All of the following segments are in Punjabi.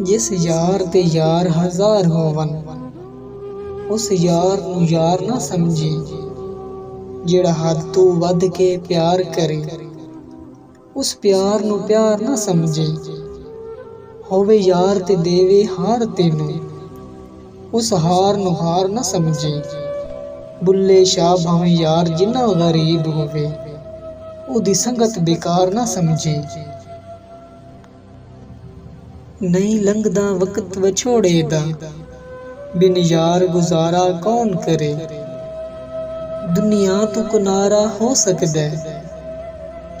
ਜਿਸ ਯਾਰ ਤੇ ਯਾਰ ਹਜ਼ਾਰ ਹੋਵਨ, ਉਸ ਯਾਰ ਨੂੰ ਯਾਰ ਨਾ ਸਮਝੀ। ਜਿਹੜਾ ਹੱਦ ਤੋਂ ਵੱਧ ਕੇ ਪਿਆਰ ਕਰੇ, ਉਸ ਪਿਆਰ ਨੂੰ ਪਿਆਰ ਨਾ ਸਮਝੇ। ਹੋਵੇ ਯਾਰ ਤੇ ਦੇਵੇ ਹਾਰ ਤੈਨੂੰ, ਉਸ ਹਾਰ ਨੂੰ ਹਾਰ ਨਾ ਸਮਝੇ। ਬੁੱਲੇ ਸ਼ਾਹ ਭਾਵੇਂ ਯਾਰ ਜਿੰਨਾ ਗਰੀਬ ਹੋਵੇ, ਉਹਦੀ ਸੰਗਤ ਬੇਕਾਰ ਨਾ ਸਮਝੇ। ਨਹੀਂ ਲੰਘਦਾ ਵਕਤ ਵਿਛੋੜੇ ਦਾ, ਬਿਨ ਯਾਰ ਗੁਜ਼ਾਰਾ ਕੌਣ ਕਰੇ। ਦੁਨੀਆ ਤੋਂ ਕਿਨਾਰਾ ਹੋ ਸਕਦਾ,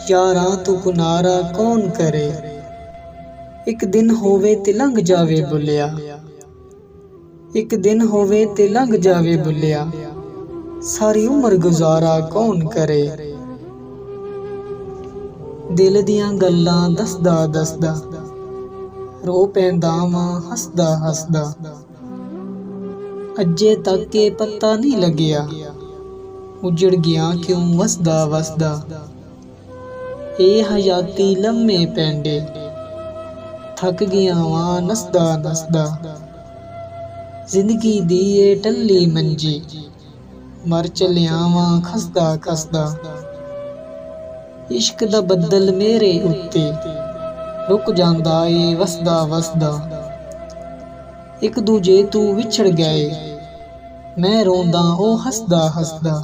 ਯਾਰਾਂ ਤੋਂ ਕਿਨਾਰਾ ਕੌਣ ਕਰੇ। ਇੱਕ ਦਿਨ ਹੋਵੇ ਤੇ ਲੰਘ ਜਾਵੇ ਬੁੱਲਿਆ, ਇੱਕ ਦਿਨ ਹੋਵੇ ਤੇ ਲੰਘ ਜਾਵੇ ਬੁੱਲਿਆ। ਸਾਰੀ ਉਮਰ ਗੁਜ਼ਾਰਾ ਕੌਣ ਕਰੇ। ਦਿਲ ਦੀਆਂ ਗੱਲਾਂ ਦੱਸਦਾ ਦੱਸਦਾ, ਰੋ ਪੈਂਦਾ ਵਾਂ ਹੱਸਦਾ ਹੱਸਦਾ। ਅਜੇ ਤੱਕ ਇਹ ਪਤਾ ਨਹੀਂ ਲੱਗਿਆ, ਉਜੜ ਗਿਆ ਕਿਉਂ ਵਸਦਾ ਵਸਦਾ। ਇਹ ਹਯਾਤੀ ਲੰਮੇ ਪੈਂਡੇ, ਥੱਕ ਗਿਆ ਵਾਂ ਨਸਦਾ ਨਸਦਾ। ਜ਼ਿੰਦਗੀ ਦੀ ਏ ਟੱਲੀ ਮੰਜੀ, ਮਰ ਚੱਲਿਆ ਵਾਂ ਖਸਦਾ ਖਸਦਾ। ਇਸ਼ਕ ਦਾ ਬੱਦਲ ਮੇਰੇ ਉੱਤੇ, ਰੁਕ ਜਾਂਦਾ ਏ ਵਸਦਾ ਵਸਦਾ। ਇੱਕ ਦੂਜੇ ਤੋਂ ਵਿਛੜ ਗਏ, ਮੈਂ ਰੋਂਦਾ ਉਹ ਹੱਸਦਾ ਹੱਸਦਾ।